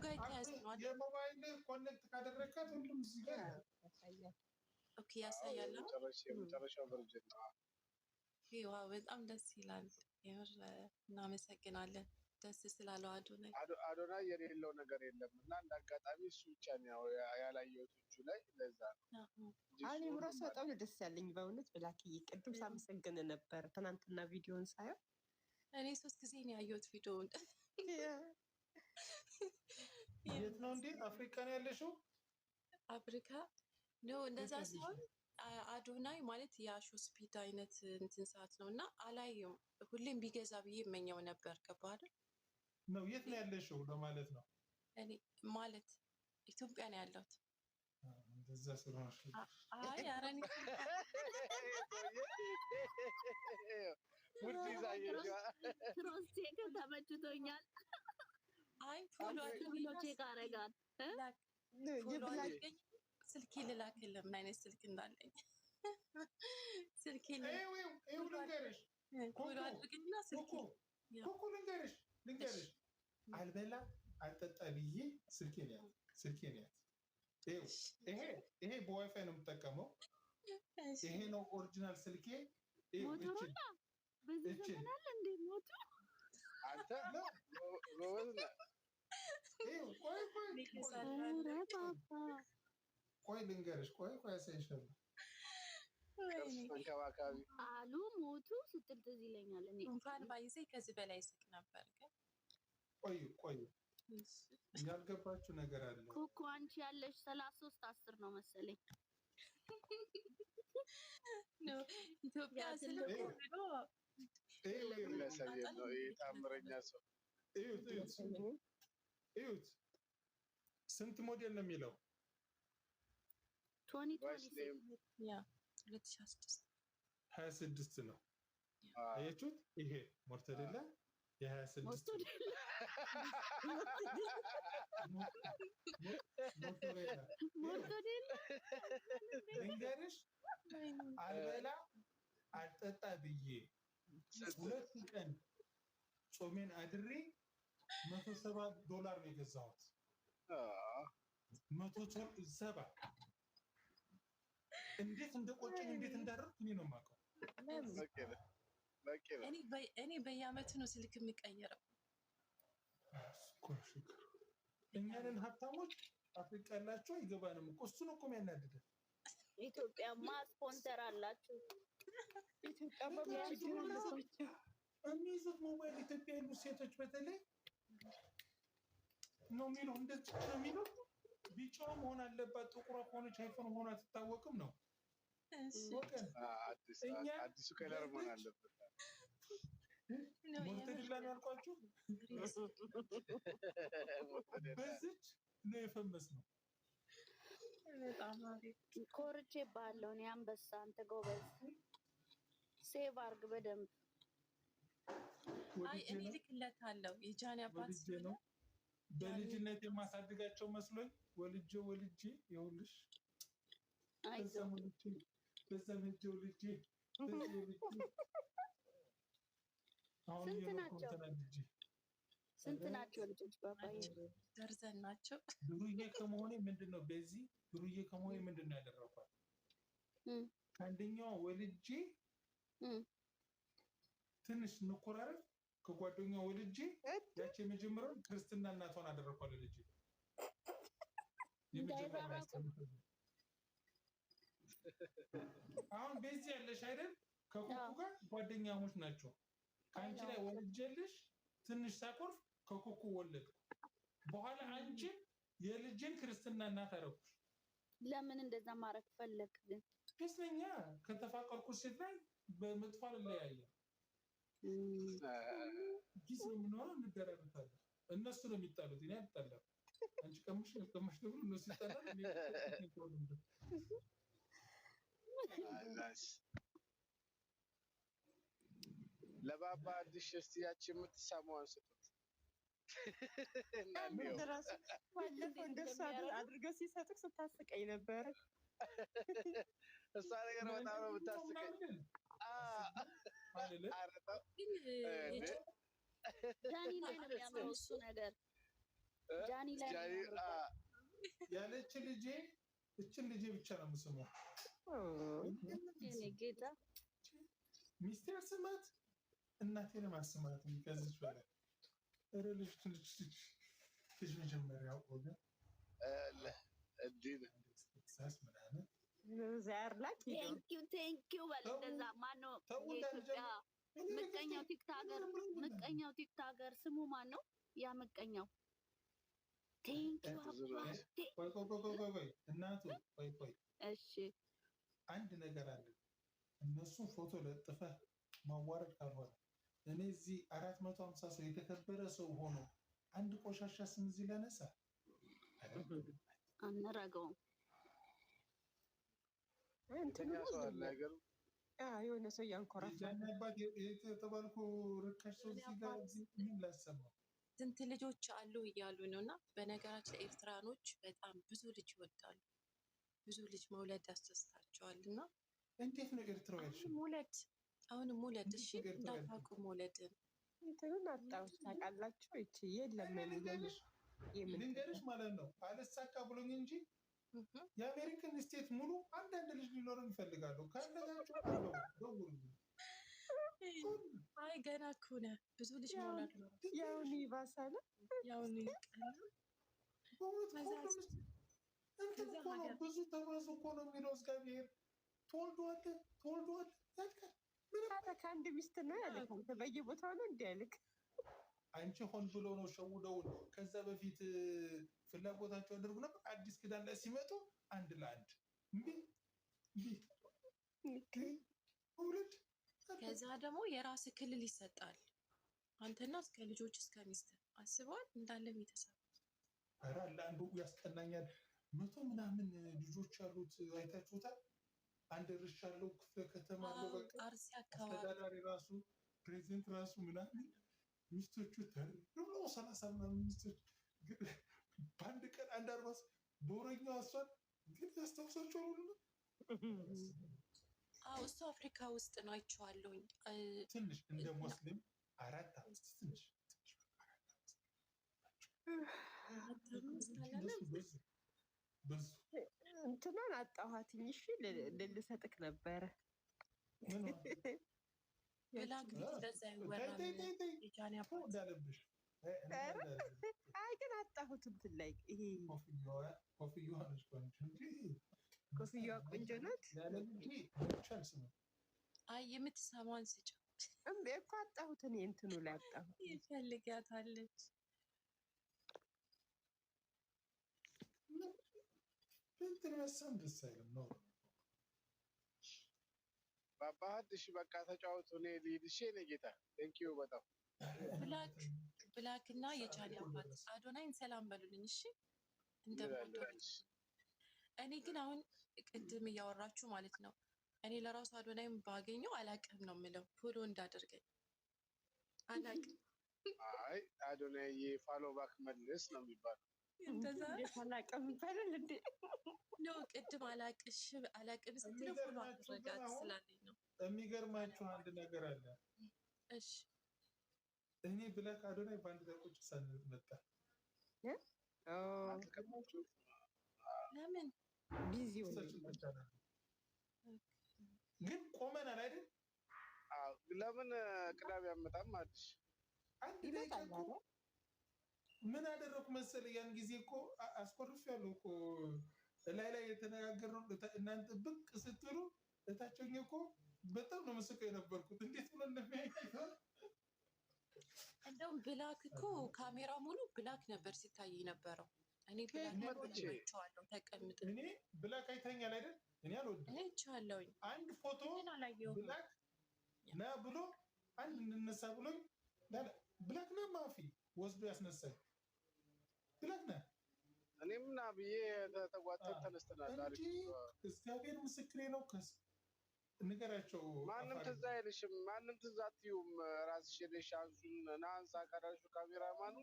ጋር የተያዘ ነው የሞባይል ኮኔክት ካደረግካት ሁሉም እዚህ ጋር ያሳያል። ኦኬ ያሳያል የመጨረሻው ቨርጅን ነው ዋው በጣም ደስ ይላል የምር እናመሰግናለን ደስ ስላለው አዶናይ የሌለው ነገር የለም እና እንዳጋጣሚ እሱ ብቻ ነው ያላየሁት እጁ ላይ ለዛ ነው እኔም እራሱ በጣም ደስ ያለኝ በእውነት ብላክዬ ቅድም ሳመሰግን ነበር ትናንትና ቪዲዮን ሳየው እኔ 3 ጊዜ ነው ያየሁት ቪዲዮውን የት ነው እንዴ አፍሪካ ነው ያለሽው አፍሪካ ነው እንደዛ ሲሆን አዶናይ ማለት የአሾ ስፒድ አይነት እንትን ሰዓት ነውና አላየም ሁሌም ቢገዛ ብዬ እመኘው ነበር ከባድ ነው የት ነው ያለሽው ለማለት ነው እኔ ማለት ኢትዮጵያ ነው ያለሁት እንደዛ ስለሆነሽ አይ አራኒ ሙርቲ ዛየሽ ትሮስቴ ከተመችቶኛል አይ ፎሎ አድርጎቼ ካረጋት ፎሎ አድርገኝ ስልኬ ልላክልህ ምን አይነት ስልክ እንዳለኝ ስልኬ ይኸው ልንገርሽ ፎሎ አድርገኝና ስልኬ ኮኮ ልንገርሽ አልበላ አልጠጣ ብዬ ስልኬን ያዝ ይሄ በዋይፋይ ነው የምጠቀመው ይሄ ነው ኦሪጂናል ስልኬ ሞተሩና በዚህ ዘመናል እንዴ ሞቱ አንተ ጎበዝ ነህ ቆይ ልንገርሽ ቆይ ያሳይሻለሁ ተንከባካቢ አሉ ሞቱ ስትል ትዝ ይለኛል እኔ እንኳን ባይዜ ከዚህ በላይ ስቅ ነበር ግን ቆይ ያልገባችሁ ነገር አለ ኮኮ አንቺ ያለሽ 33 10 ነው መሰለኝ ነው ኢትዮጵያ ስለሆነ ለሰው ነው የታምረኛ ሰው እዩት ስንት ሞዴል ነው የሚለው 26 ነው አያችሁት ይሄ ሞርተዴላ የ26 ሞርተዴላ ልንገርሽ አልበላ አልጠጣ ብዬ 2 ቀን ጾሜን አድሬ $170 ነው የገዛሁት 170 እንዴት እንደቆጨኝ እንዴት እንዳደረኩ እኔ ነው የማውቀው እኔ በየአመቱ ነው ስልክ የሚቀየረው እኛንን ሀብታሞች አፍሪካ ያላቸው አይገባንም እኮ እሱ ነው እኮ የሚያናድደን ኢትዮጵያማ ስፖንሰር አላችሁ ኢትዮጵያ የሚይዙት ሞባይል ኢትዮጵያ ያሉ ሴቶች በተለይ ነው የሚለው እንደዚህ ነው የሚለው ቢጫው መሆን አለባት ጥቁሯ ከሆነች አይፎን መሆን አትታወቅም ነው አዲሱ ከለር መሆን አለበት ሞርተዴላ ነው ያልኳችሁ በዚች ነው የፈመስ ነው በጣም አሪፍ ኮርቼ ባለው ነው አንበሳ አንተ ጎበዝ ሴቭ አርግ በደንብ አይ እኔ ልክለታለሁ የጃኒ አባት ነው በልጅነት የማሳድጋቸው መስሎኝ ወልጄ ይኸውልሽ በዘመቸው ልጅ አሁን ስንት ናቸው ልጆች ባባዬ ደርዘን ናቸው ብሩዬ ከመሆኔ ምንድነው በዚህ ብሩዬ ከመሆኔ ምንድነው ያደረኳት አንደኛው ወልጄ ትንሽ ንቆራረፍ ከጓደኛው ወልጄ ያቺ የመጀመሪያው ክርስትና እናቷን አደረኳት ልጅ አሁን በዚህ ያለሽ አይደል ከኮኩ ጋር ጓደኛሞች ናቸው አንቺ ላይ ወልጄልሽ ትንሽ ሳቆርፍ ከኮኩ ወለድኩ በኋላ አንቺ የልጅን ክርስትና እናት አደረኩሽ ለምን እንደዛ ማረክ ፈለክ ግን ከስለኛ ከተፋቀርኩ ሴት ላይ በመጥፎ ለያየ ጊዜ ምንሆነ እንደረበታለን እነሱ ነው የሚጣሉት እኔ አልጣላም አንቺ ከመሽ ደግሞ እነሱ ይጣላሉ ለባባ አዲስ እስቲ ያቺ የምትሳመዋን ስጡት እንደራሱ ባለፈው እንደሱ አድርገው ሲሰጥክ ስታስቀኝ ነበር እሷ ነገር በጣም ነው የምታስቀኝ ጃኒ ላይ ነው የሚያምረው እሱ ነገር ጃኒ ጃኒ ላይ ያለች ልጄ እችን ልጄ ብቻ ነው የምስመው። የኔ ጌታ ሚስቴር ስማት እናቴንም አስማት ከዚች በላይ ልጅ መጀመሪያ ወገን እድል ሳስ ምናምን ዛር ላይ ቴንኪው በል እንደዛ ማነው የኢትዮጵያ ምቀኛው ቲክታገር ስሙ ማን ነው? ያ ምቀኛው ቴንኪው ቆይ እናቱ ቆይ እሺ አንድ ነገር አለ። እነሱ ፎቶ ለጥፈህ ማዋረድ ካልሆነ እኔ እዚህ 450 ሰው የተከበረ ሰው ሆኖ አንድ ቆሻሻ ስም እዚህ ላነሳ አነራገውም የሆነ ሰው ያንኮራፋ ጃናባት የተባልኩ ርካሽ ሰው እዚህ ጋር ምን ላሰማው? ስንት ልጆች አሉ እያሉ ነው። እና በነገራችን ኤርትራኖች በጣም ብዙ ልጅ ይወዳሉ። ብዙ ልጅ መውለድ ያስደስታቸዋል። እና እንዴት ነው ኤርትራዎች አሁንም ሙለድ እሺ እንዳታውቁ መውለድን እንትኑን አጣሁት ታውቃላችሁ። እቺ የለም ልንገርሽ ማለት ነው አልሳካ ብሎኝ እንጂ የአሜሪካን ስቴት ሙሉ አንዳንድ ልጅ ሊኖረን ይፈልጋሉ። ካለጋችሁ ደውሉ። አይ ገና እኮ ነህ ብዙ ልጅ መውለድ ነው። ያውን ይባሳል ያውን ይቀላል። ብዙ ተባዙ እኮ ነው የሚለው እግዚአብሔር። ተወልዷል ያልካል። ከአንድ ሚስት ነው ያልክ በየቦታው ነው እንዲህ ያልክ። አንቺ ሆን ብሎ ነው ሸውደውን። ከዛ በፊት ፍላጎታቸው አድርጉ ነበር። አዲስ ኪዳን ላይ ሲመጡ አንድ ለአንድ ውልድ። ከዛ ደግሞ የራስ ክልል ይሰጣል። አንተና እስከ ልጆች እስከ ሚስት አስበዋል እንዳለ ቤተሰብ። ኧረ ለአንዱ ያስቀናኛል። 100 ምናምን ልጆች ያሉት አይታችሁታል። አንድ እርሻ ያለው ክፍለ ከተማ አለው። በቃ አርሲ አካባቢ አስተዳዳሪ ራሱ ፕሬዚደንት ራሱ ምናምን ሚስቶቹ ተርብሎ 30 ምናምን ሚስቶች በአንድ ቀን አንድ 40 በወረኛው እሷን ግን ያስታውሳቸዋል ሁሉ። እሱ አፍሪካ ውስጥ ነው አይቼዋለሁኝ። ትንሽ እንደ ሙስሊም 4-5 ትንሽ እንትናን አጣኋትኝ። እሺ ልልሰጥክ ነበረ ብላ ግን እንደዛ ይወራል። የጃኒ አባት እንዳለብሽ አይ ግን አጣሁት እንትን ላይ ይሄ ኮፍያዋ ነች ቆንጆ እንጂ ኮፍያዋ ቆንጆ ናት። ያለ እንጂ ቻንስ ነው። አይ የምትሰማውን ስጭ እኮ አጣሁት እኔ እንትኑ ላይ አጣሁት። ይፈልጋታለች እንትን መሳም ደስ አይልም ነው ባባህድሽ በቃ ተጫወቱ። እኔ ልሂድ። እሺ እኔ ጌታ ቴንኪዩ በጣም ብላክ እና የጃኒ አባት አዶናይን ሰላም በሉልኝ እሺ። እንደምወደው እኔ ግን አሁን ቅድም እያወራችሁ ማለት ነው። እኔ ለራሱ አዶናይን ባገኘው አላቅም ነው የምለው። ፎሎ እንዳደርገኝ አላቅም። አይ አዶናይ ፋሎ ባክ መልስ ነው የሚባለው። እንደዛ አላቅም ይባላል እንዴ? ነው ቅድም አላቅም ስትለው ፎሎ አደረጋት ስላለኝ ነው። የሚገርማችሁ አንድ ነገር አለ። እሺ እኔ ብላክ አዶናይ በአንድ ላይ ቁጭ ሳንል መጣ። ለምን ቢዚ ግን ቆመናል አይደል? ለምን ቅዳሜ አመጣም አልሽ? አንድ ላይ እኮ ምን አደረኩ መሰለህ? ያን ጊዜ እኮ አስኮርፌያለሁ እኮ ላይ የተነጋገርነው እናንተ ብቅ ስትሉ እታቸውኝ እኮ በጣም ነው መስቀው የነበርኩት። እንዴት ብሎ እንደሚያይከው እንደውም ብላክ እኮ ካሜራ ሙሉ ብላክ ነበር ሲታይ ነበረው። እኔ ብላክ አይቼዋለሁ ተቀምጦ። እኔ ብላክ አይተኛል አይደል? እኔ አልወድም። እኔ አይቼዋለሁኝ። አንድ ፎቶ ብላክ ና ብሎ አንድ እንነሳ ብሎኝ ብላክ ና ማፊ ወስዶ ያስነሳኝ ብላክ ና እኔም ና ብዬ ተጓተን ተነስተናል። እንጂ እግዚአብሔር ምስክሬ ነው። ንገራቸው። ማንም ትዝ አይልሽም፣ ማንም ትዝ አትይውም። ራስሽ ሄደሽ አንሱን ና አንሳ ካላልሽው ካሜራማኑ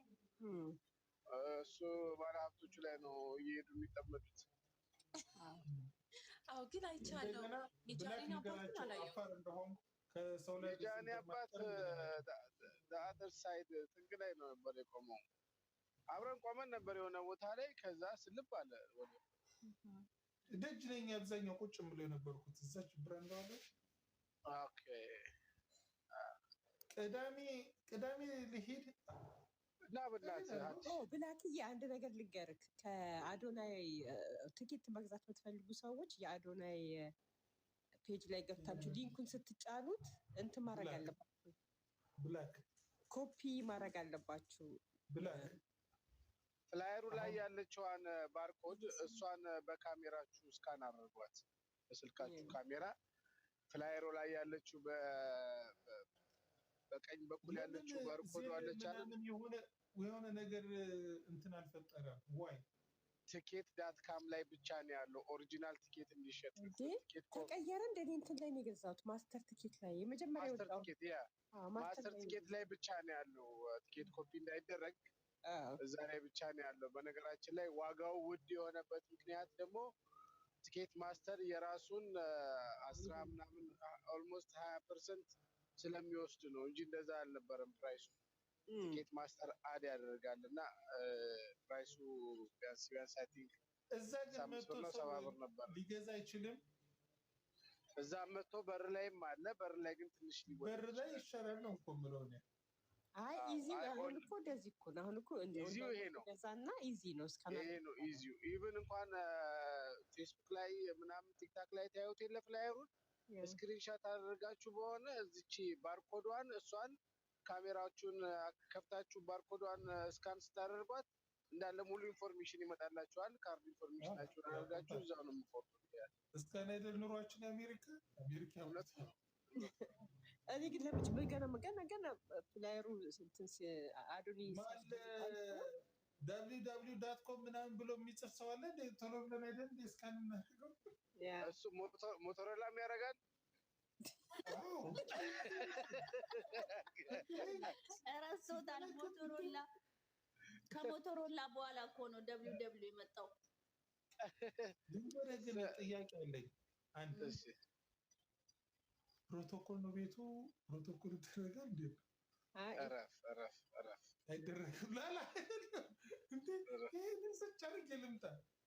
እሱ ባለሀብቶቹ ላይ ነው እየሄዱ የሚጠመዱት። አዎ ግን አይቻለሁ። የጃኒ አባት አላየሁም። የጃኒ አባት አደር ሳይድ ጥግ ላይ ነው ነበር የቆመው። አብረን ቆመን ነበር የሆነ ቦታ ላይ። ከዛ ስልብ አለ ወደ ደጅ ነኝ አብዛኛው ቁጭ ብሎ የነበርኩት እዛች ብራንዳ አለ። ኦኬ ቅዳሜ ልሄድ እና በእናትህ ብላክዬ አንድ ነገር ልንገርህ። ከአዶናይ ትኬት መግዛት የምትፈልጉ ሰዎች የአዶናይ ፔጅ ላይ ገብታችሁ ሊንኩን ስትጫኑት እንትን ማድረግ አለባችሁ። ብላክ ኮፒ ማድረግ አለባችሁ። ብላክ ፍላየሩ ላይ ያለችዋን ባርኮድ እሷን በካሜራችሁ ስካን አድርጓት። በስልካችሁ ካሜራ ፍላየሩ ላይ ያለችው በቀኝ በኩል ያለችው ባርኮድ አለች አይደል? የሆነ ነገር እንትን አልፈጠረም ወይ? ticket.com ላይ ብቻ ነው ያለው ኦሪጂናል ቲኬት እንዲሸጥ። ተቀየረ እንደ እንትን ላይ ነው የገዛሁት ማስተር ቲኬት ላይ የመጀመሪያው ማስተር ቲኬት ላይ ብቻ ነው ያለው። ቲኬት ኮፒ እንዳይደረግ እዛ ላይ ብቻ ነው ያለው። በነገራችን ላይ ዋጋው ውድ የሆነበት ምክንያት ደግሞ ቲኬት ማስተር የራሱን 10 ምናምን ኦልሞስት 20% ስለሚወስድ ነው እንጂ እንደዛ አልነበረም ፕራይሱ። ቲኬት ማስተር አድ ያደርጋል እና ፕራይሱ ቢያንስ አይ ቲንክ እዛ ግን መጥቶ ሊገዛ አይችልም። እዛ መጥቶ በር ላይም አለ። በር ላይ ግን ትንሽ በር ላይ ይሻላል ነው እኮ የምለው እኔ። አይ ኢዚ አሁን እኮ እንደዚህ እኮ ነው። አሁን እኮ ኢዚው ይሄ ነው ገዛና ኢዚ ነው እስካሁን ይሄ ነው ኢዚው። ኢቭን እንኳን ፌስቡክ ላይ ምናምን ቲክታክ ላይ ታዩት የለ ፍላየሩን ስክሪንሾት አድርጋችሁ በሆነ እዚች ባርኮዷን እሷን ካሜራዎቹን ከፍታችሁ ባርኮዷን ስካን ስታደርጓት እንዳለ ሙሉ ኢንፎርሜሽን ይመጣላችኋል። ካርድ ኢንፎርሜሽናችሁን አድርጋችሁ እዛው ነው የምትቆርጡት። እስካን አይደል ኑሯችን አሜሪካ እውነት ነው። እኔ ግን ለምን ገና ፍላየሩ እንትን አዶኒ www.com ምናምን ብሎ የሚጽፍ ሰው አለ እንደ ቶሎ ብለን አይደል እስካን እናደርገው። እሱ ሞቶሮላም ያደርጋል። እረስቶታል። ሞቶሮላ ከሞቶሮላ በኋላ እኮ ነው ደብሊው የመጣው። ድንበረ ግን ጥያቄ አለኝ። አንተ ፕሮቶኮል ነው ቤቱ ፕሮቶኮል ይደረጋል እንዴ? አረፍ አይደረግም። ላላ እንዴ ይሄን ሰጫርክ ልምጣ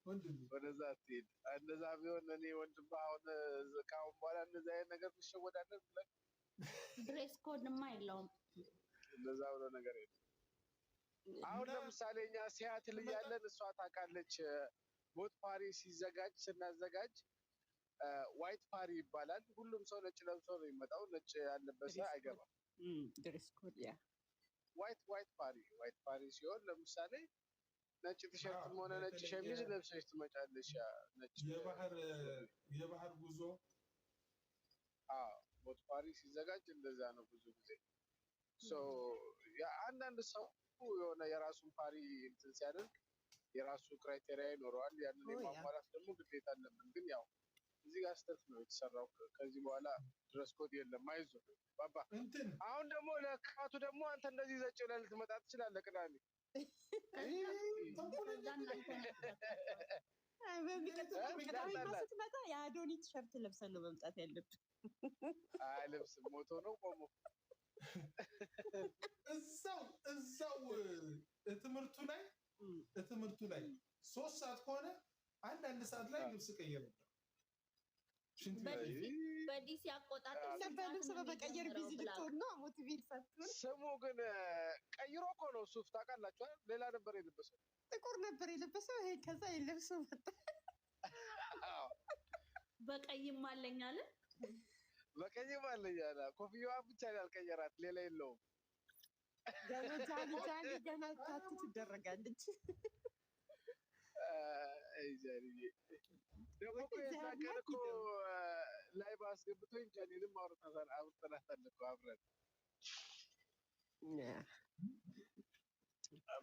ወንድም ወደዛ አትሄድ። እንደዛ ቢሆን እኔ ወንድም አሁን ካሁን በኋላ እንደዛ አይነት ነገር ትሸወዳለህ ብለህ ድሬስ ኮድማ የለውም። እንደዛ ብሎ ነገር የለም። አሁን ለምሳሌ እኛ ሲያትል እያለን እሷ ታውቃለች ቦት ፓሪ ሲዘጋጅ ስናዘጋጅ ዋይት ፓሪ ይባላል። ሁሉም ሰው ነጭ ለብሶ ነው የሚመጣው። ነጭ ያለበሰ አይገባም። ድሬስ ኮድ ያ ዋይት ፓሪ ሲሆን ለምሳሌ ነጭ ቲሸርትም ሆነ ነጭ ሸሚዝ ለብሰሽ ትመጫለሽ። ነጭ የባህር ጉዞ ቦት ፓሪ ሲዘጋጅ እንደዛ ነው ብዙ ጊዜ። አንዳንድ ሰው የሆነ የራሱን ፓሪ እንትን ሲያደርግ የራሱ ክራይቴሪያ ይኖረዋል። ያንን የማሟላት ደግሞ ግዴታ አለብን። ግን ያው እዚህ ጋር ስህተት ነው የተሰራው። ከዚህ በኋላ ድረስ ኮድ የለም። አይዞህ ባባ። አሁን ደግሞ ለካቱ ደግሞ አንተ እንደዚህ ዘጭ ብለህ ልትመጣ ትችላለህ ቅዳሜ። ስትመጣ የአዶኒ ቲሸርት ለብሰን ነው መምጣት ያለብን። አይ ልብስ ሞቶ ነው ቆሞ እዛው ትምህርቱ ላይ 3 ሰዓት ከሆነ አንድ ሰዓት ላይ ልብስ ቀየረ። በዲሲ አቆጣጠር በልብስ በመቀየር ቢዚ ልትሆን ነው። ሞቲቬት ሳትሆን ስሙ ግን ቀይሮ እኮ ነው ሱፍ ታውቃላችሁ። ሌላ ነበር የለበሰው፣ ጥቁር ነበር የለበሰው። ይሄ ከዛ የለብሱ መጣ። በቀይም አለኝ አለ። በቀይም አለኝ አለ። ኮፍያዋን ብቻ ያልቀየራት ሌላ የለውም። ጃኒ ገና ታቱ ትደረጋለች። ደግሞ እኮ የዛ ቀን እኮ ላይ ባስገብቶኝ ጃኒንም አውርተናታል እኮ አብረን።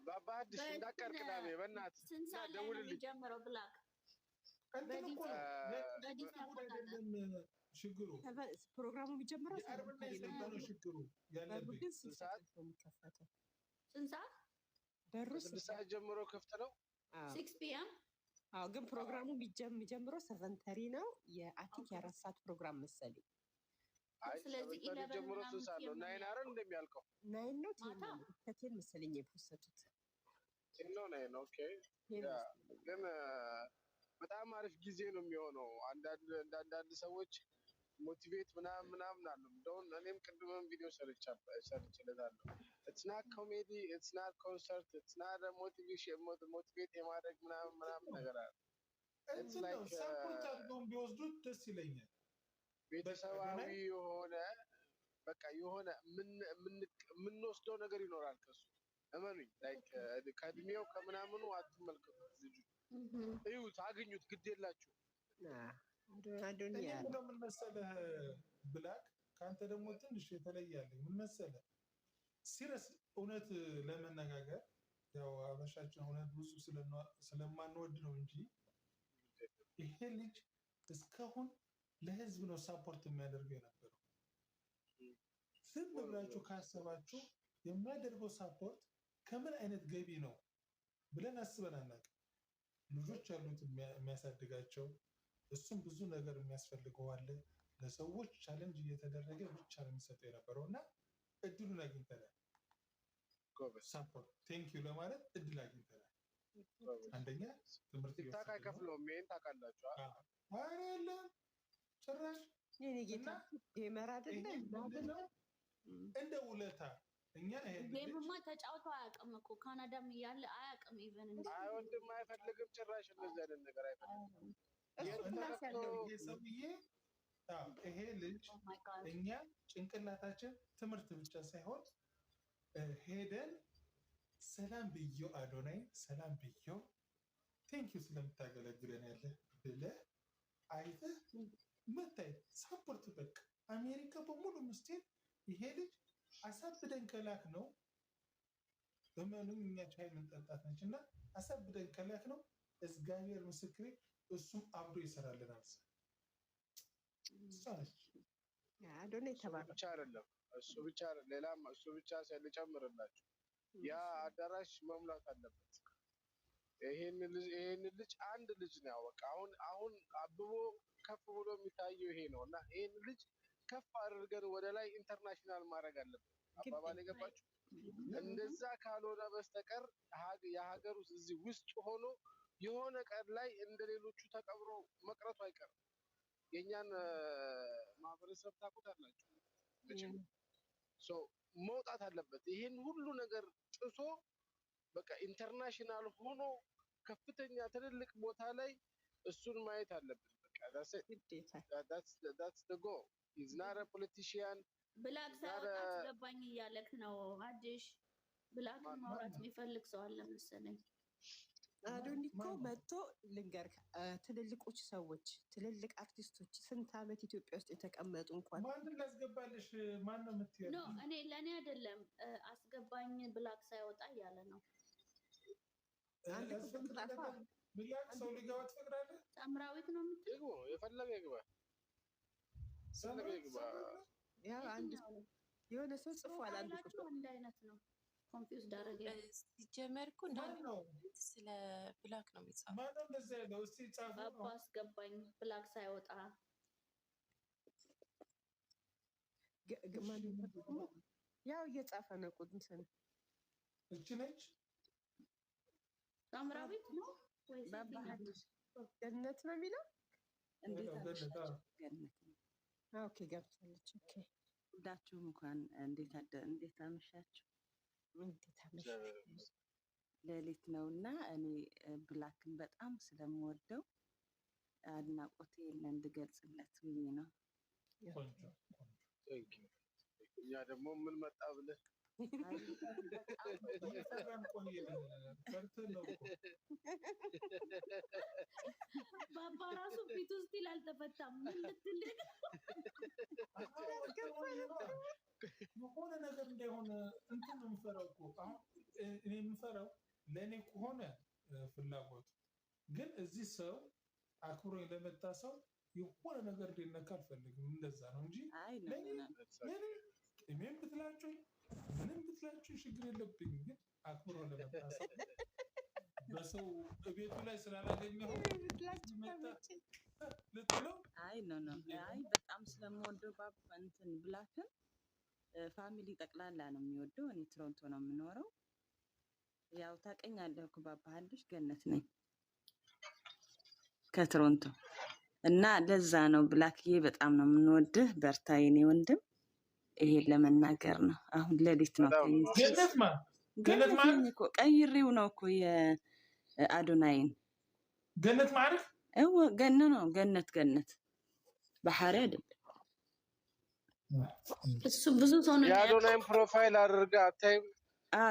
ባባ አዲስ እንዳቀር ቅዳሜ በእናትህ ስንት ሰዓት ላይ ነው የሚጀምረው? ብላክ ችግሩ ፕሮግራሙ የሚጀምረው የአርብና የሰኞ ችግሩ ያለብኝ ስንት ሰዓት ነው የሚከፈተው? ስንት ሰዓት? በሩ 6 ሰዓት ጀምሮ ክፍት ነው። 6 PM። አዎ ግን ፕሮግራሙ የሚጀምረው 7:30 ነው። የአቲክ የ4 ሰዓት ፕሮግራም መሰለኝ። ስለዚህ ጀምሮ 3 ሰዓት ነው። 9 አይደል እንደሚያልቀው? 9 ነው 10 መሰለኝ የፖሰቱት። ነው ኦኬ ያ ግን በጣም አሪፍ ጊዜ ነው የሚሆነው አንዳንድ ሰዎች ሞቲቬት ምናምን አሉ እንደውም እኔም ቅድምም ቪዲዮ ሰርችለታለሁ it's not comedy it's not concert it's not a motivation motivate የማድረግ ምናምን ነገር አለ it's like ሰፖርት አድርገው ቢወስዱት ደስ ይለኛል ቤተሰባዊ የሆነ በቃ የሆነ የምንወስደው ነገር ይኖራል ከሱ እመኑኝ ላይክ ከእድሜው ከምናምኑ አትመልከቱት ልጁ እዩት አግኙት ግድ የላችሁ አዶንያ ነው ምን መሰለህ ብላክ ካንተ ደግሞ ትንሽ የተለያለኝ ምን መሰለህ ሲሪየስ እውነት ለመነጋገር ያው አበሻችን እውነት ብዙ ስለማንወድ ነው እንጂ ይሄ ልጅ እስካሁን ለህዝብ ነው ሳፖርት የሚያደርገው የነበረው ዝም ብላችሁ ካሰባችሁ የሚያደርገው ሳፖርት ከምን አይነት ገቢ ነው ብለን አስበን አናውቅም ልጆች ያሉት የሚያሳድጋቸው እሱም ብዙ ነገር የሚያስፈልገው አለ ለሰዎች ቻሌንጅ እየተደረገ ብቻ ነው የሚሰጠው የነበረውና እድሉን አግኝተናል ሳፖርት ቴንክ ዩ ለማለት እድል አግኝተናል አንደኛ ትምህርት ቲክታክ አይከፍለውም ይሄን ታውቃላችሁ አይደለም ጭራሽ የኔ ጌታ ጌመር አይደለም እንደ ውለታ እኛ ጌምማ ተጫውቶ አያውቅም እኮ ካናዳም እያለ አያውቅም ኢቨን እንዴ አይወድም አይፈልግም ጭራሽ እንደዚህ አይነት ነገር አይፈልግም ይሄ ልጅ እኛ ጭንቅላታችን ትምህርት ብቻ ሳይሆን ሄደን ሰላም ብየው አዶናይ ሰላም ብየው ቴንክ ዩ ስለምታገለግለን ያለ ብለህ አይተህ መታይ ሳፖርት በቃ አሜሪካ በሙሉ ምስቴት ይሄ ልጅ አሳብደን ከላክ ነው በመኑኝ እኛ ቻይ መንጠጣት ነችና አሳብደን ከላክ ነው እግዚአብሔር ምስክሬ እሱም አብዶ ይሰራልናል ሳይስ አዶናይ ተባለ ብቻ አይደለም እሱ ብቻ ሌላም እሱ ብቻ ሳይጨምርላችሁ ያ አዳራሽ መሙላት አለበት ይሄን ልጅ አንድ ልጅ ነው በቃ አሁን አብቦ ከፍ ብሎ የሚታየው ይሄ ነውና ይሄን ልጅ ከፍ አድርገን ወደ ላይ ኢንተርናሽናል ማድረግ አለበት አባባል የገባችሁ እንደዛ ካልሆነ በስተቀር የሀገር ውስጥ እዚህ ውስጥ ሆኖ የሆነ ቀን ላይ እንደሌሎቹ ተቀብሮ መቅረቱ አይቀርም የኛን ማህበረሰብ ታውቁታላችሁ መቼም መውጣት አለበት ይሄን ሁሉ ነገር ጥሶ በቃ ኢንተርናሽናል ሆኖ ከፍተኛ ትልልቅ ቦታ ላይ እሱን ማየት አለብን በቃ that's the goal he's not a politician ብላክ ሳይወጣ አስገባኝ እያለክ ነው አዲሽ ብላክ ማውራት የሚፈልግ ሰው አለ መሰለኝ አዶኒኮ መጥቶ ልንገርክ ትልልቆች ሰዎች ትልልቅ አርቲስቶች ስንት አመት ኢትዮጵያ ውስጥ የተቀመጡ እንኳን ማንን ላስገባልሽ ማን ነው የምትይው ኖ እኔ ለኔ አይደለም አስገባኝ ብላክ ሳይወጣ እያለ ነው አንድ ቁጥር ጻፋ ብላክ ሰው ሊገባ ትፈቅዳለህ ሳምራዊት ነው የምትይው የፈለገ ይግባ ያ አንድ የሆነ ሰው ጽፏል አንድ ቁጥር አንድ አይነት ነው ኮንፊውዝድ አደረገ ሲጀመር እኮ ስለ ብላክ ነው የሚጻፈው ማነው እንደዚህ ያለው እስቲ ጻፉ አባ አስገባኝ ብላክ ሳይወጣ ያው እየጻፈ ነው ቁጥንሰን እቺ ነች ሳምራዊት ነው ወይስ ገነት ነው የሚለው እንዴት ኦኬ ገብታለች ኦኬ ሁላችሁም እንኳን እንዴት አመሻችሁ ሌሊት ነውና እኔ ብላክን በጣም ስለምወደው አድናቆቴን እንድገልጽለት ብዬ ነው እኛ ደግሞ ምን መጣ ብለህ ባባ ራሱ ፊቱ ስቲል አልተፈታም ምን ልትልህ የሆነ ነገር እንዳይሆን እንትን ነው የምፈራው እኮ አሁን እኔ የምፈራው ለእኔ ከሆነ ፍላጎት ግን እዚህ ሰው አክብሮኝ ለመጣ ሰው የሆነ ነገር እንዲነካ አልፈልግም እንደዛ ነው እንጂ እኔም ብትላችሁ ምንም ብትላችሁ ችግር የለብኝም ግን አክብሮ ለመጣ ሰው በሰው ቤቱ ላይ ስላላገኘሁ ልትለው አይ በጣም ስለምወደው እንትን ብላክን ፋሚሊ ጠቅላላ ነው የሚወደው እኔ ቶሮንቶ ነው የምኖረው ያው ታውቀኛለህ እኮ ባባሃልሽ ገነት ነኝ ከቶሮንቶ እና ለዛ ነው ብላክዬ በጣም ነው የምንወድህ። በርታ የኔ ወንድም። ይሄን ለመናገር ነው። አሁን ሌሊት ነው ገነት ማለት እኮ ቀይሬው ነው እኮ የአዶናይን ገነት ማለት ገነ ነው ገነት ባህሪ አይደለም። እሱ ብዙ ሰው ነው የአዶናይን ፕሮፋይል አድርጋ አታይም?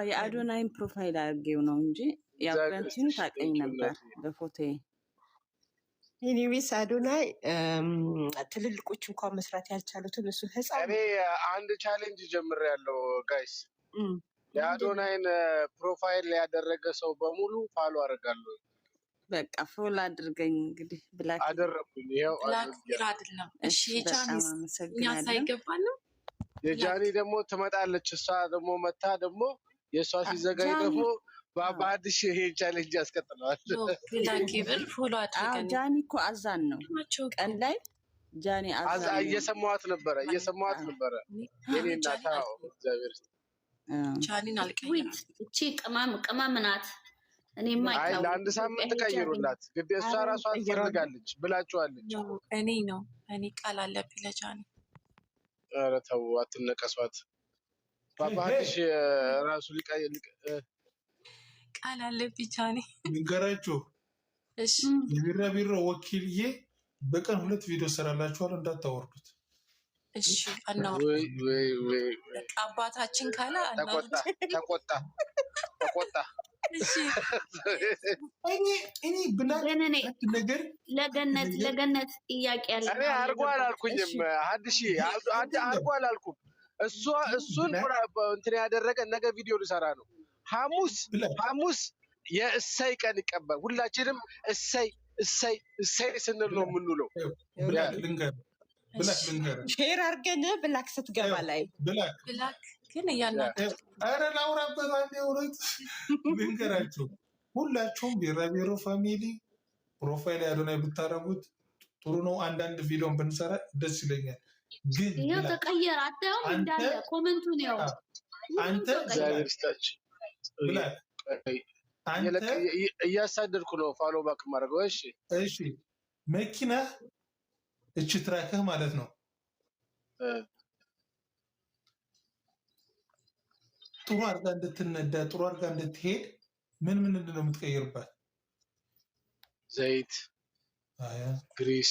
የአዶናይን ፕሮፋይል አድርጌው ነው እንጂ ያው በእንትኑ ታውቀኝ ነበር በፎቶዬ። ኤኒዌይስ አዶናይ ትልልቆች እንኳን መስራት ያልቻሉትን እሱ ህፃን። እኔ አንድ ቻሌንጅ ጀምሬያለሁ ጋይስ። የአዶናይን ፕሮፋይል ያደረገ ሰው በሙሉ ፋሎ አደርጋለሁ። በቃ ፎሎ አድርገኝ እንግዲህ ብላክ አደረኩኝ። ይሄው ብላክ አይደለም። እሺ የጃኒ ሳይገባንም የጃኒ ደግሞ ትመጣለች። እሷ ደግሞ መታ ደግሞ የእሷ ሲዘጋጅ ደግሞ በአዲስ ይሄን ቻሌንጅ ያስቀጥለዋል። ብላክ ይብር ፎሎ አድርገን። ጃኒ እኮ አዛን ነው ቀን ላይ ጃኒ አዛን እየሰማዋት ነበረ የኔ እናት። እግዚአብሔር ጃኒን አልቀይም። እቺ ቅመም ናት። እኔማ ለአንድ ሳምንት ቀይሩላት ግዴ። እሷ ራሷ ትፈልጋለች ብላችኋለች። እኔ ቃል አለብኝ ለጃኒ። ኧረ ተው አትነቀሷት። ባባሽ ራሱ ቃል አለብኝ ጃኒ ንገራችሁ። እሺ የቢራቢሮ ወኪልዬ በቀን 2 ቪዲዮ ሰራላችኋል፣ እንዳታወርዱት። እሺ አባታችን ካለ ተቆጣ። እሺ እኔ ነገር ለገነት ጥያቄ አለ። እኔ አርጎ አላልኩኝም። ሀድሺ አርጎ አላልኩም። እሱን እንትን ያደረገ ነገ ቪዲዮ ልሰራ ነው። ሐሙስ የእሰይ ቀን ይቀበል። ሁላችንም እሰይ ስንል ነው የምንውለው። ብላክ ሼር አድርገን ብላክ ስትገባ ላይ ብላክ ግን እያናገር ኧረ ላውራበት አንዴ እውነት ልንገራችሁ። ሁላችሁም ቢራቢሮ ፋሚሊ ፕሮፋይል አዶናይ ብታረጉት ጥሩ ነው። አንዳንድ ቪዲዮን ብንሰራ ደስ ይለኛል። ግን ይኸው ተቀየረ። አታየውም? እንዳለ ኮመንቱን ያው አንተ ብላክ እያሳደድኩ ነው ፋሎ ባክ ማድረገው። እሺ መኪና እቺ ትራክህ ማለት ነው ጥሩ አድርጋ እንድትነዳ ጥሩ አድርጋ እንድትሄድ ምን ነው የምትቀይርባት? ዘይት፣ ግሪስ፣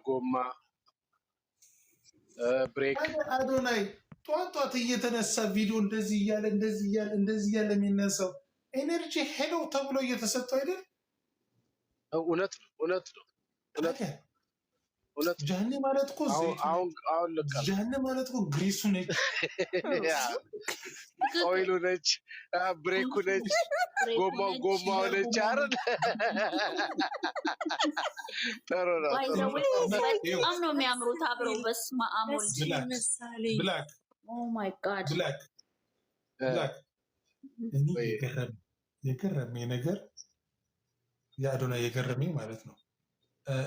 ጎማ፣ ብሬክ። አዶናይ ጧት እየተነሳ ቪዲዮ እንደዚህ እያለ የሚነሳው ኤነርጂ ሄሎ ተብሎ እየተሰጠው አይደል? እውነት ጃኒ ማለት እኮ ጃኒ ማለት እኮ ግሪሱ ነች፣ ኦይሉ ነች፣ ብሬኩ ነች፣ ጎማው ነች። አይደል? ጥሩ ነው። በጣም ነው የሚያምሩት አብረው። በስመ አብ ወልድ። ብላክ ኦ ማይ ጋድ ብላክ እኔ የገረመኝ ነገር የአዶናይ የገረመኝ ማለት ነው።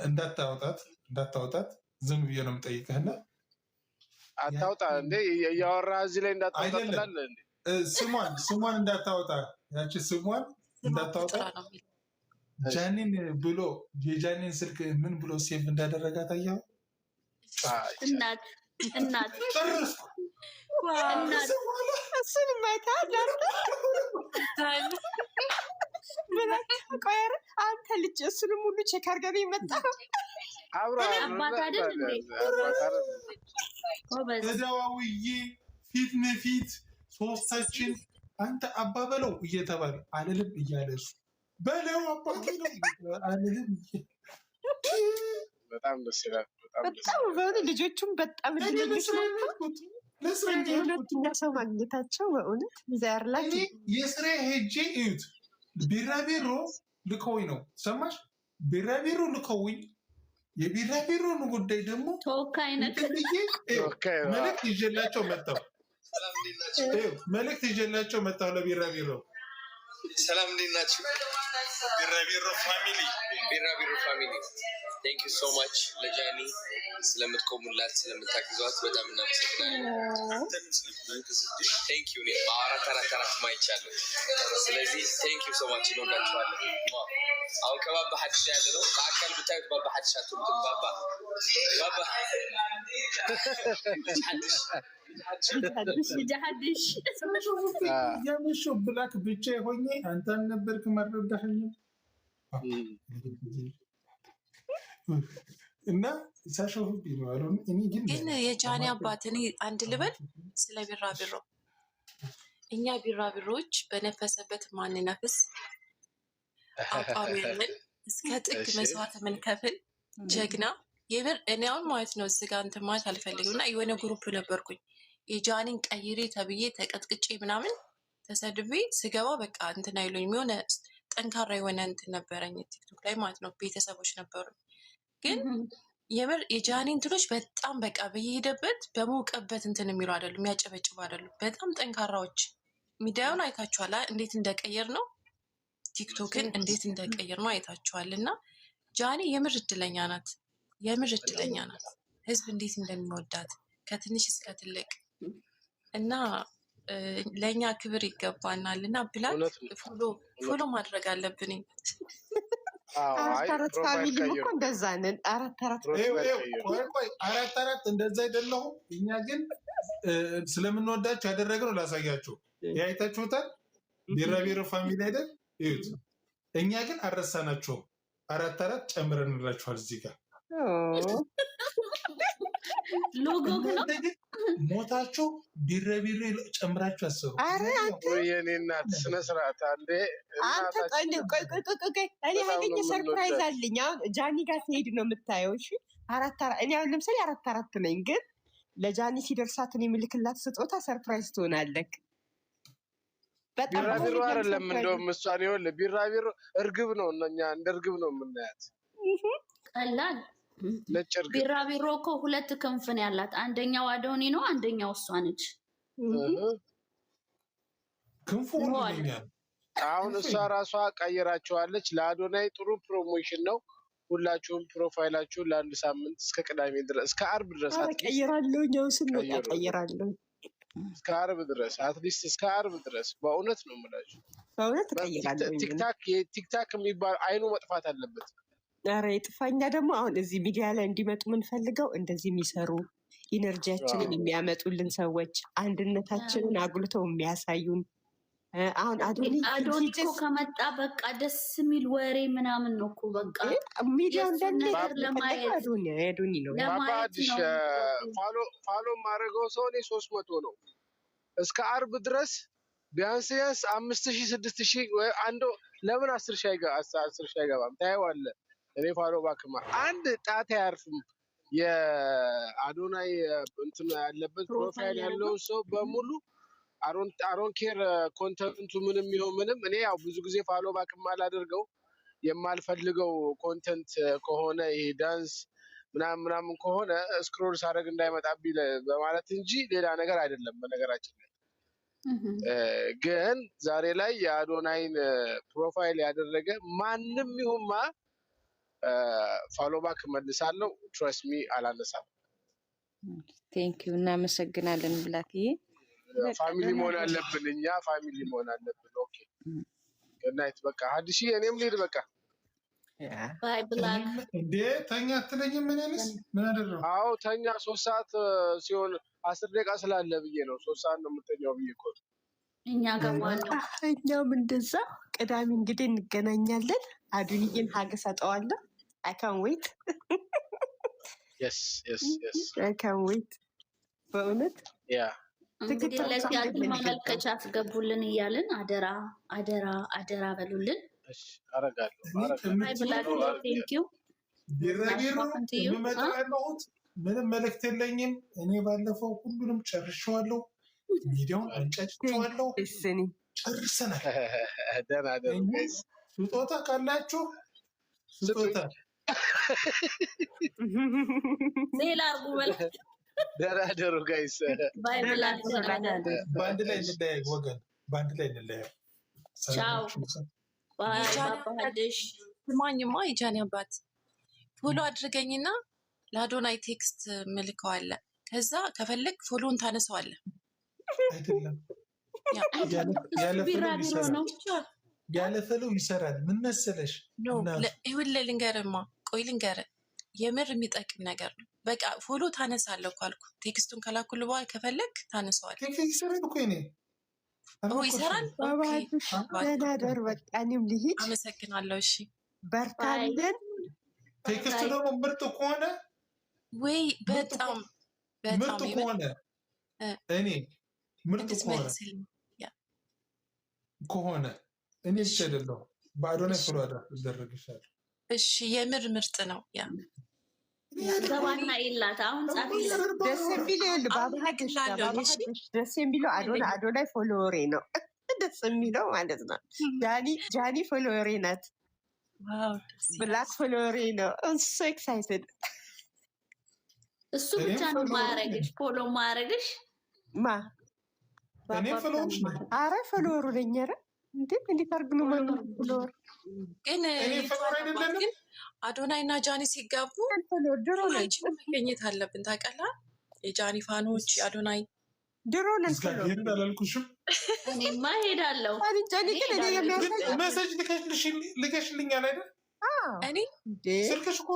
እንዳታወጣት ዝም ብዬ ነው የምጠይቅህና አታውጣ እንዴ እያወራ እዚህ ላይ እንዳታወጣ ትላለህ እንዴ? ስሟን እንዳታወጣ፣ ያቺ ስሟን እንዳታወጣ። ጃኒን ብሎ የጃኒን ስልክ ምን ብሎ ሴቭ እንዳደረጋት አየኸው? እናት እሱን ማታ ቆየር አንተ ልጅ እሱንም ሁሉ ቼክ አድርገህ ነው የመጣኸው። አባት አይደል እንዴ? ተደዋውዬ ፊት ለፊት ሶስታችን አንተ አባ በለው እየተባለ አልልም እያለ እሱ በለው አባቴ ነው አልልም። በጣም ደስ ይላል። በጣም ልጆቹም በጣም ሰው ማግኘታቸው በእውነት ዘር ላይ የስራ ሄጄ እዩት። ቢራቢሮ ልከውኝ ነው ሰማሽ? ቢራቢሮ ልከውኝ የቢራቢሮን ጉዳይ ደግሞ ተወካይ መልዕክት ይዤላቸው መጣሁ። ለቢራቢሮ ሰላም እንዴት ናችሁ? ቢራቢሮ ፋሚሊ ቴንክ ዩ ሶ ማች ለጃኒ ስለምትቆሙላት ስለምታግዟት በጣም እናመሰግናለን። ቴንክ ዩ እኔም አራት ማይቻለሁ። ስለዚህ ቴንክ ዩ ሶ ማች እንወዳችኋለን። አሁን ከባባ ሐዲስ ያለ ነው። በአካል ብታዩት ባባ ሐዲስ አትሉትም። ባባ ሐዲስ የምሹ ብላክ ብቻ ሆኜ አንተ አልነበርክ መረዳኸኝ እና ሳሾፍ ቢኖር እኔ ግን የጃኒ አባት እኔ አንድ ልበል ስለ ቢራቢሮ እኛ ቢራቢሮች በነፈሰበት ማንነፍስ አቋም ያለን እስከ ጥግ መስዋዕት የምንከፍል ጀግና የምር እኔ አሁን ማለት ነው እዚህ ጋር እንትን ማለት አልፈልግም እና የሆነ ግሩፕ ነበርኩኝ የጃኒን ቀይሬ ተብዬ ተቀጥቅጬ ምናምን ተሰድቤ ስገባ በቃ እንትን አይሉኝም የሆነ ጠንካራ የሆነ እንትን ነበረኝ ቲክቶክ ላይ ማለት ነው ቤተሰቦች ነበሩ ግን የምር የጃኒ እንትኖች በጣም በቃ በየሄደበት በመውቀበት እንትን የሚሉ አይደሉም የሚያጨበጭቡ አይደሉም በጣም ጠንካራዎች ሚዲያውን አይታችኋል እንዴት እንደቀየር ነው ቲክቶክን እንዴት እንደቀየር ነው አይታችኋል እና ጃኒ የምር እድለኛ ናት ህዝብ እንዴት እንደሚወዳት ከትንሽ እስከ ትልቅ እና ለእኛ ክብር ይገባናል እና ብላክ ፎሎ ማድረግ አለብን አራት ፋሚሊ እኮ እንደዛ ነን አራት እንደዛ አይደለሁም እኛ ግን ስለምንወዳቸው ያደረግነው ላሳያችሁ ያይታችሁታል ቢራቢሮ ፋሚሊ አይደል ይሁት እኛ ግን አረሳናቸው አራት ጨምረንላችኋል እዚህ ጋር ሎጎ ነው ሞታቸው ቢራቢሮ ጨምራችሁ አሰሩ የኔ እናት ስነ ስርዓት አንዴ አንተ ቆይ እኔ ሀገኘ ሰርፕራይዝ አለኝ አሁን ጃኒ ጋር ሲሄድ ነው የምታየው እሺ እኔ አሁን ለምሳሌ አራት ነኝ ግን ለጃኒ ሲደርሳትን የምልክላት ስጦታ ሰርፕራይዝ ትሆናለህ ቢራቢሮ አይደለም እንደውም እሷን ይኸውልህ ቢራቢሮ እርግብ ነው እኛ እንደ እርግብ ነው የምናያት ቀላል ቢራቢሮ እኮ ሁለት ክንፍ ነው ያላት አንደኛው አዶኒ ነው አንደኛው እሷ ነች ክንፉ ነው አሁን እሷ ራሷ ቀይራቸዋለች ለአዶናይ ጥሩ ፕሮሞሽን ነው ሁላችሁም ፕሮፋይላችሁን ለአንድ ሳምንት እስከ ቅዳሜ ድረስ እስከ አርብ ድረስ ቀይራለሁ ነው ስንወጣ ቀይራለሁ እስከ አርብ ድረስ አትሊስት እስከ አርብ ድረስ በእውነት ነው የምላችሁ በእውነት ቀይራለሁ ቲክታክ የሚባል አይኑ መጥፋት አለበት ኧረ የጥፋኛ ደግሞ አሁን እዚህ ሚዲያ ላይ እንዲመጡ የምንፈልገው እንደዚህ የሚሰሩ ኢነርጂያችንን የሚያመጡልን ሰዎች አንድነታችንን አጉልተው የሚያሳዩን አሁን አዶኒ እኮ ከመጣ በቃ ደስ የሚል ወሬ ምናምን ነው እኮ በቃ ሚዲያው እንደነገር ለማየት አዶኒ ነው ባባድሽ ፋሎ ማድረገው ሰው እኔ 300 ነው እስከ አርብ ድረስ ቢያንስ 5000 6000 ወይ አንዱ ለምን 10 ሺህ አይገባም ታየዋለህ እኔ ፋሎ ባክማ አንድ ጣት አያርፍም የአዶናይ እንትን ያለበት ፕሮፋይል ያለው ሰው በሙሉ አሮን ኬር ኮንተንቱ ምንም ይሁን ምንም እኔ ያው ብዙ ጊዜ ፋሎ ባክማ አላደርገው የማልፈልገው ኮንተንት ከሆነ ይሄ ዳንስ ምናምን ከሆነ ስክሮል ሳደርግ እንዳይመጣብኝ በማለት እንጂ ሌላ ነገር አይደለም በነገራችን ላይ ግን ዛሬ ላይ የአዶናይን ፕሮፋይል ያደረገ ማንም ይሁንማ ፋሎ ባክ መልሳለሁ ትረስት ሚ አላነሳም ቴንክ ዩ እናመሰግናለን ብላክዬ ፋሚሊ መሆን አለብን እኛ ፋሚሊ መሆን አለብን ኦኬ ገናይት በቃ ሀዲሽ እኔም ልሂድ በቃ ባይ ብላክ እንዴ ተኛ አትለኝም ምን አደረው አዎ ተኛ 3 ሰዓት ሲሆን 10 ደቂቃ ስላለ ብዬ ነው 3 ሰዓት ነው የምተኛው ብዬ እኮ እኛ ገባለሁ እኛም እንደዛ ቅዳሜ እንግዲህ እንገናኛለን አዱኝን ሀገ ሰጠዋለሁ I can't wait yes I can't wait በእውነት እንግዲህ ለዚህ ማመልከቻ አስገቡልን እያልን አደራ በሉልን እሺ አረጋለሁ አይ ብላክ ቴንክ ዩ ቢራቢሮ የምመጣለሁት ምንም መልእክት የለኝም እኔ ባለፈው ሁሉንም ጨርሼዋለሁ ሚዲያውን አንጫጭቼዋለሁ ጨርሰናል ደህና ስጦታ ካላችሁ ስጦታ ሌላ አርጉ በል ደህና ደሩ ጋይስ ባይ ብላክ በአንድ ላይ እንለያይ ወገን በአንድ ላይ እንለያይ ቻው ባይ ባባድሽ ስማኝማ የጃኒ አባት ፎሎ አድርገኝና ለአዶናይ ቴክስት ምልከዋለ። ከዛ ከፈለግ ፎሎን ታነሳዋለህ። አይደለም ያለ ፈለው ይሰራል። ምን መሰለሽ ይኸውልህ ልንገርማ፣ ቆይ ልንገርህ፣ የምር የሚጠቅም ነገር ነው። በቃ ፎሎ ታነሳለህ እኮ አልኩህ። ቴክስቱን ከላኩልህ በኋላ ከፈለግ ታነሳዋለህ። ቴክስት ይሰራል እኮ እኔ ይሰራል። ደህና ደር። በቃ እኔም ልሂድ። አመሰግናለሁ። እሺ በርታለን። ቴክስቱ ደግሞ ምርጥ ከሆነ ወይ በጣም ምርጥ ከሆነ እኔ ምርጥ ከሆነ እኔ ብቻ አይደለሁም በአዶናይ ፎሎ አደረግሻለሁ። እሺ የምር ምርጥ ነው። ያ ገባና ይላት አሁን ደስ የሚለው ደስ የሚለው አዶናይ ፎሎወሬ ነው። ደስ የሚለው ማለት ነው። ጃኒ ፎሎወሬ ናት። ብላክ ፎሎወሬ ነው። ሶ ኤክሳይትድ። እሱ ብቻ ነው ማያረግሽ፣ ፎሎ ማያረግሽ ማ እኔ ፎሎወርሽ ነው። አረ ፎሎወሩ ነኝ። ኧረ እንዴት አድርግ ነው ማለት ፎሎወር ግን አዶናይ እና ጃኒ ሲጋቡ ድሮ መገኘት አለብን። ታውቃለህ? የጃኒ ፋኖች የአዶናይ ድሮ ነን። አላልኩሽም? እኔማ ሄዳለሁ። መሰጅ ልከሽልኛል አይደል? እኔ ስልክሽ እኮ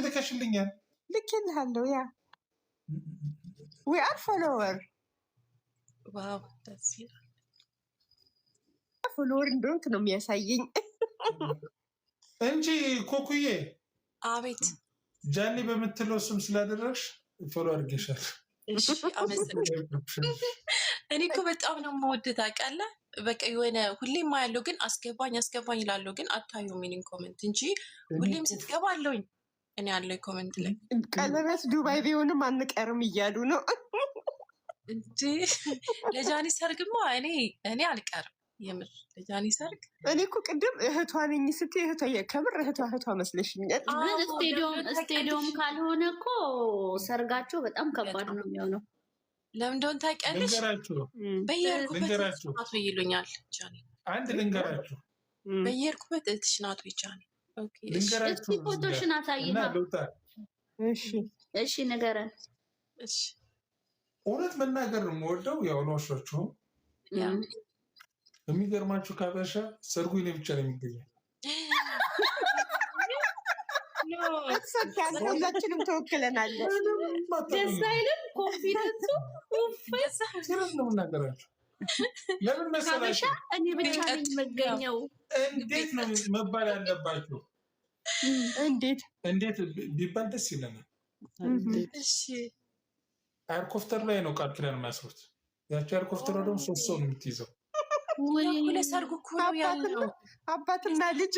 ልከሽልኛል። ልክልሃለሁ። ያ ዊ አር ፎሎወር። ዋው ደስ ይላል። ፎሎወር እንደሆንክ ነው የሚያሳየኝ እንጂ ኮኩዬ። አቤት። ጃኒ በምትለው ስም ስላደረግሽ ፎሎ አድርጌሻል። እሺ አመሰግናለሁ። እኔ እኮ በጣም ነው የምወድህ ታውቃለህ። በቃ የሆነ ሁሌም ያለው ግን አስገባኝ ይላለሁ፣ ግን አታዩም ሚኒንግ ኮመንት እንጂ ሁሌም ስትገባ አለውኝ እኔ ያለው ኮመንት ላይ። ቀለበት ዱባይ ቢሆንም አንቀርም እያሉ ነው እንጂ ለጃኒ ሰርግማ እኔ አልቀርም። የምር ለጃኒ ሰርግ እኔ እኮ ቅድም እህቷ ነኝ ስትይ ከምር እህቷ መስለሽኛል። ስቴዲዮም ካልሆነ እኮ ሰርጋቸው በጣም ከባድ ነው የሚሆነው። ለምን እንደሆነ ታውቂያለሽ? በየሄድኩበት ናት ይሉኛል። ጃኒ አንድ ልንገራችሁ፣ በየሄድኩበት እህትሽ ናት ጃኒ። እስኪ ፎቶሽን አሳይና። እሺ ንገረን። እሺ እውነት መናገር ነው የምወደው። ያው ነዋሾችሁም የሚገርማችሁ ካበሻ ሰርጉ እኔ ብቻ ነው የሚገኘው። ሁላችንም ተወክለናል። ደስ አይልም? ኮንፊደንሱ ነው የምናገራችሁ። ለምን መሰላችሁ? እኔ ብቻ ነኝ የምገኘው። እንዴት ነው መባል ያለባችሁ? እንዴት ቢባል ደስ ይለናል። እሺ ኤርኮፍተር ላይ ነው ቃል ኪዳን የሚያስሩት። ያቺ ኤርኮፍተሯ ደግሞ 3 ሰው ነው የምትይዘው። ለሰርጉ እኮ ነው ያለው። አባትና ልጅ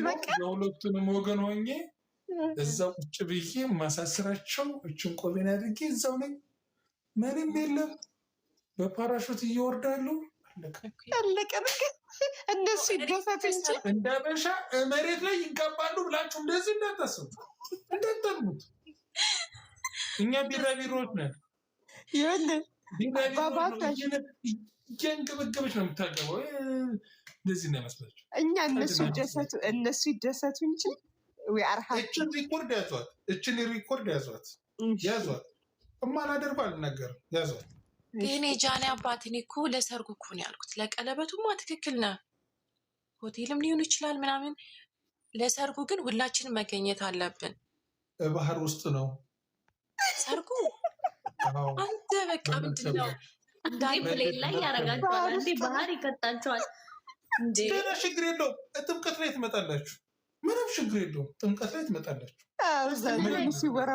በቃ የሁለቱንም ወገን ሆኜ እዛው ቁጭ ብዬ ማሳስራቸው እችን ቆቤን አድርጌ እዛው ነኝ። ምንም የለም። በፓራሹት እየወርዳሉ። አለቀ። እነሱ ይደሰቱ እንጂ እንዳበሻ መሬት ላይ ይጋባሉ ብላችሁ እንደዚህ እንዳታስቡ፣ እንዳትጠሙት። እኛ ቢራቢሮዎች ነን። እያንገበገበች ነው የምታገባው። እንደዚህ ነው ያመስላችሁ። እኛ እነሱ ይደሰቱ እንጂ እችን ሪኮርድ ያዟት። እማላደርጉ አልናገርም። ያዟት። ግን የጃኒ አባት እኔ እኮ ለሰርጉ እኮ ነው ያልኩት። ለቀለበቱማ ትክክል ነህ፣ ሆቴልም ሊሆን ይችላል ምናምን። ለሰርጉ ግን ሁላችንም መገኘት አለብን። ባህር ውስጥ ነው ሰርጉ። አንተ በቃ ምንድን ነው ፕሌን ላይ ያረጋቸዋል እንዴ? ባህር ይከታቸዋል እንዴ? ገና ችግር የለውም። ጥምቀት ላይ ትመጣላችሁ። ምንም ችግር የለውም። ጥምቀት ላይ ትመጣላችሁ። ሲወራ